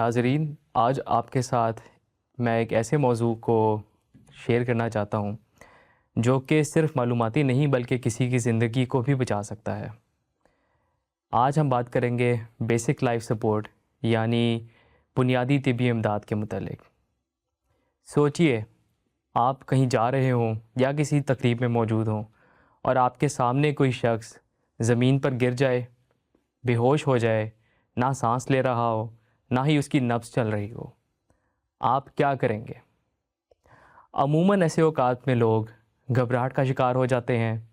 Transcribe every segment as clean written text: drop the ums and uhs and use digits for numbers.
नाज़रीन, आज आपके साथ मैं एक ऐसे मौजू को शेयर करना चाहता हूँ जो कि सिर्फ़ मालूमाती नहीं बल्कि किसी की ज़िंदगी को भी बचा सकता है। आज हम बात करेंगे बेसिक लाइफ़ सपोर्ट यानी बुनियादी तिब्बी इमदाद के मुतालिक। सोचिए, आप कहीं जा रहे हों या किसी तकरीब में मौजूद हों और आपके सामने कोई शख्स ज़मीन पर गिर जाए, बेहोश हो जाए, ना सांस ले रहा हो, ना ही उसकी नब्ज़ चल रही हो। आप क्या करेंगे? अमूमन ऐसे औकात में लोग घबराहट का शिकार हो जाते हैं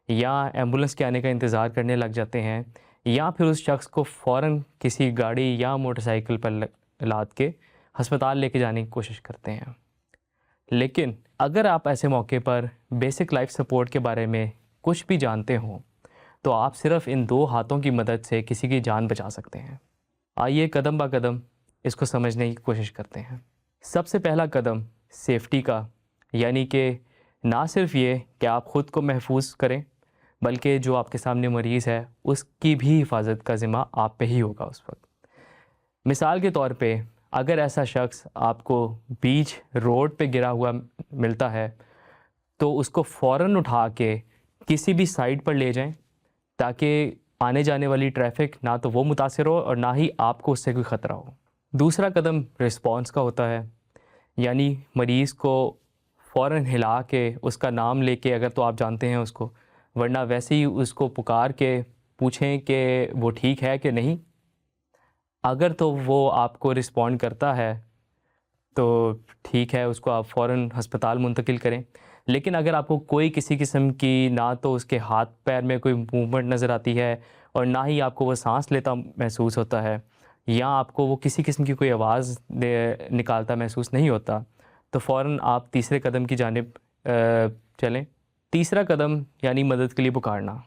या एम्बुलेंस के आने का इंतज़ार करने लग जाते हैं या फिर उस शख्स को फ़ौरन किसी गाड़ी या मोटरसाइकिल पर लाद के अस्पताल लेके जाने की कोशिश करते हैं। लेकिन अगर आप ऐसे मौके पर बेसिक लाइफ सपोर्ट के बारे में कुछ भी जानते हों, तो आप सिर्फ़ इन 2 हाथों की मदद से किसी की जान बचा सकते हैं। आइए कदम ब कदम इसको समझने की कोशिश करते हैं। सबसे पहला कदम सेफ्टी का, यानी कि ना सिर्फ ये कि आप ख़ुद को महफूज करें, बल्कि जो आपके सामने मरीज़ है उसकी भी हिफाजत का ज़िम्मा आप पे ही होगा उस वक्त। मिसाल के तौर पे अगर ऐसा शख्स आपको बीच रोड पे गिरा हुआ मिलता है तो उसको फ़ौरन उठा के किसी भी साइड पर ले जाएं, ताकि आने जाने वाली ट्रैफिक ना तो वो मुतासिर हो और ना ही आपको उससे कोई ख़तरा हो। दूसरा कदम रिस्पॉन्स का होता है, यानी मरीज़ को फ़ौरन हिला के उसका नाम लेके, अगर तो आप जानते हैं उसको, वरना वैसे ही उसको पुकार के पूछें कि वो ठीक है कि नहीं। अगर तो वो आपको रिस्पॉन्ड करता है तो ठीक है, उसको आप फ़ौरन अस्पताल मुंतकिल करें। लेकिन अगर आपको कोई किसी किस्म की, ना तो उसके हाथ पैर में कोई मूवमेंट नज़र आती है और ना ही आपको वो सांस लेता महसूस होता है, या आपको वो किसी किस्म की कोई आवाज़ निकालता महसूस नहीं होता, तो फ़ौरन आप तीसरे कदम की जानिब चलें। तीसरा कदम यानी मदद के लिए पुकारना।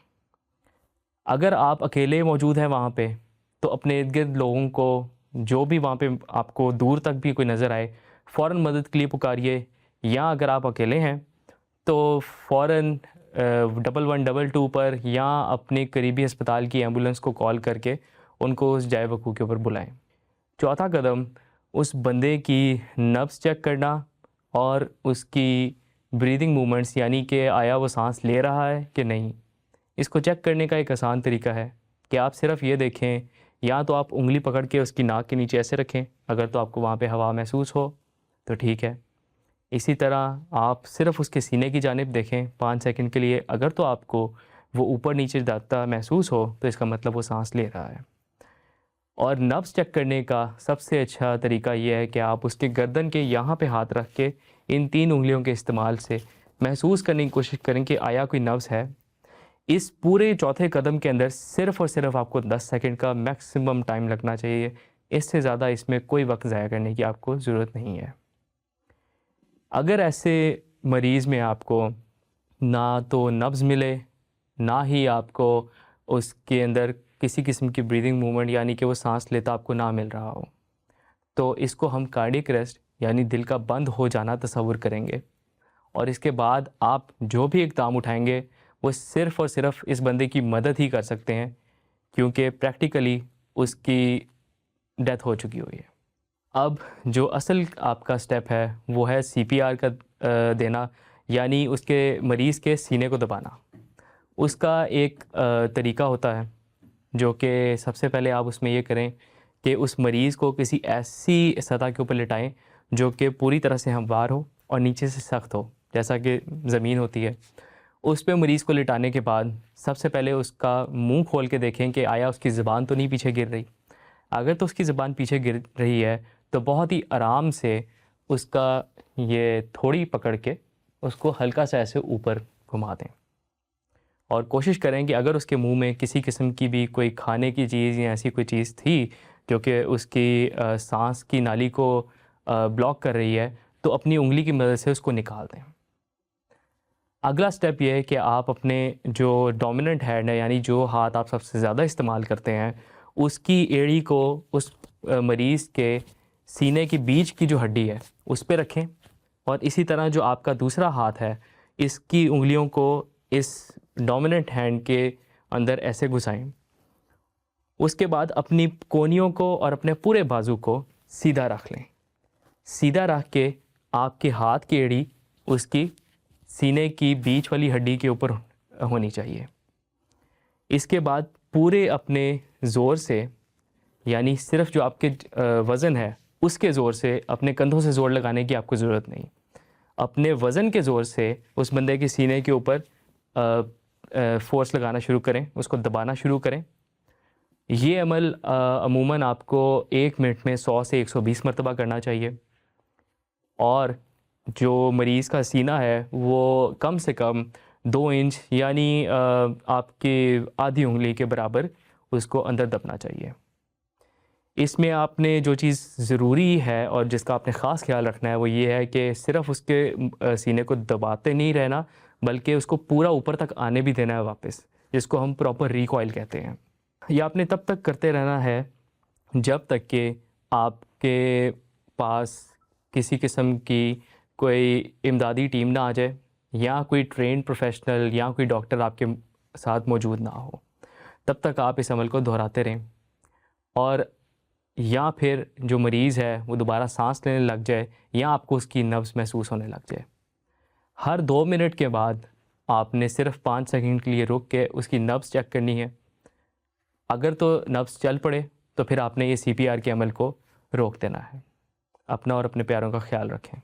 अगर आप अकेले मौजूद हैं वहाँ पे, तो अपने इर्द-गिर्द लोगों को, जो भी वहाँ पे आपको दूर तक भी कोई नज़र आए, फ़ौरन मदद के लिए पुकारिए। या अगर आप अकेले हैं तो फ़ौरन 1122 पर या अपने करीबी अस्पताल की एम्बुलेंस को कॉल करके उनको उस जाए वक़ूअ के ऊपर बुलाएँ। चौथा कदम उस बंदे की नब्ज़ चेक करना और उसकी ब्रीदिंग मूवमेंट्स, यानी कि आया वो साँस ले रहा है कि नहीं। इसको चेक करने का एक आसान तरीका है कि आप सिर्फ़ ये देखें, या तो आप उँगली पकड़ के उसकी नाक के नीचे ऐसे रखें, अगर तो आपको वहाँ पे हवा महसूस हो तो ठीक है। इसी तरह आप सिर्फ़ उसके सीने की जानिब देखें 5 सेकंड के लिए, अगर तो आपको वो ऊपर नीचे जाता महसूस हो तो इसका मतलब वो साँस ले रहा है। और नब्ज़ चेक करने का सबसे अच्छा तरीका ये है कि आप उसके गर्दन के यहाँ पे हाथ रख के इन 3 उँगलियों के इस्तेमाल से महसूस करने की कोशिश करें कि आया कोई नब्ज़ है। इस पूरे चौथे कदम के अंदर सिर्फ़ और सिर्फ़ आपको 10 सेकंड का मैक्सिमम टाइम लगना चाहिए। इससे ज़्यादा इसमें कोई वक़्त ज़ाया करने की आपको ज़रूरत नहीं है। अगर ऐसे मरीज़ में आपको ना तो नब्ज़ मिले, ना ही आपको उसके अंदर किसी किस्म की ब्रीदिंग मूवमेंट, यानी कि वो साँस लेता आपको ना मिल रहा हो, तो इसको हम कार्डियक अरेस्ट यानी दिल का बंद हो जाना तस्वुर करेंगे। और इसके बाद आप जो भी इक़दाम उठाएँगे वो सिर्फ़ और सिर्फ़ इस बंदे की मदद ही कर सकते हैं, क्योंकि प्रैक्टिकली उसकी डेथ हो चुकी हुई है। अब जो असल आपका स्टेप है वो है सीपीआर का देना, यानी उसके मरीज़ के सीने को दबाना। उसका एक तरीका होता है जो कि सबसे पहले आप उसमें ये करें कि उस मरीज़ को किसी ऐसी सतह के ऊपर लिटाएँ जो कि पूरी तरह से हमवार हो और नीचे से सख्त हो, जैसा कि ज़मीन होती है। उस पे मरीज़ को लिटाने के बाद सबसे पहले उसका मुँह खोल के देखें कि आया उसकी ज़ुबान तो नहीं पीछे गिर रही। अगर तो उसकी ज़ुबान पीछे गिर रही है तो बहुत ही आराम से उसका ये थोड़ी पकड़ के उसको हल्का सा ऐसे ऊपर घुमा दें, और कोशिश करें कि अगर उसके मुंह में किसी किस्म की भी कोई खाने की चीज़ या ऐसी कोई चीज़ थी जो कि उसकी सांस की नाली को ब्लॉक कर रही है, तो अपनी उंगली की मदद से उसको निकाल दें। अगला स्टेप ये है कि आप अपने जो डोमिनेंट हैंड है, यानी जो हाथ आप सबसे ज़्यादा इस्तेमाल करते हैं, उसकी एड़ी को उस मरीज़ के सीने के बीच की जो हड्डी है उस पे रखें, और इसी तरह जो आपका दूसरा हाथ है इसकी उंगलियों को इस डोमिनेंट हैंड के अंदर ऐसे घुसाएं। उसके बाद अपनी कोहनियों को और अपने पूरे बाजू को सीधा रख लें। सीधा रख के आपके हाथ की एड़ी उसकी सीने की बीच वाली हड्डी के ऊपर होनी चाहिए। इसके बाद पूरे अपने ज़ोर से, यानी सिर्फ जो आपके वज़न है उसके ज़ोर से, अपने कंधों से ज़ोर लगाने की आपको ज़रूरत नहीं, अपने वज़न के ज़ोर से उस बंदे के सीने के ऊपर फ़ोर्स लगाना शुरू करें, उसको दबाना शुरू करें। ये अमल अमूमन आपको 1 मिनट में 100 से 120 मरतबा करना चाहिए। और जो मरीज़ का सीना है वो कम से कम 2 इंच यानी आपकी आधी उंगली के बराबर उसको अंदर दबना चाहिए। इसमें आपने जो चीज़ ज़रूरी है और जिसका आपने ख़ास ख्याल रखना है वो ये है कि सिर्फ़ उसके सीने को दबाते नहीं रहना, बल्कि उसको पूरा ऊपर तक आने भी देना है वापस, जिसको हम प्रॉपर रिकॉइल कहते हैं। ये आपने तब तक करते रहना है जब तक कि आपके पास किसी किस्म की कोई इमदादी टीम ना आ जाए या कोई ट्रेंड प्रोफेशनल या कोई डॉक्टर आपके साथ मौजूद ना हो। तब तक आप इस अमल को दोहराते रहें। और या फिर जो मरीज़ है वो दोबारा सांस लेने लग जाए या आपको उसकी नब्ज़ महसूस होने लग जाए, हर 2 मिनट के बाद आपने सिर्फ 5 सेकंड के लिए रुक के उसकी नब्ज़ चेक करनी है। अगर तो नब्ज़ चल पड़े तो फिर आपने ये CPR के अमल को रोक देना है। अपना और अपने प्यारों का ख्याल रखें।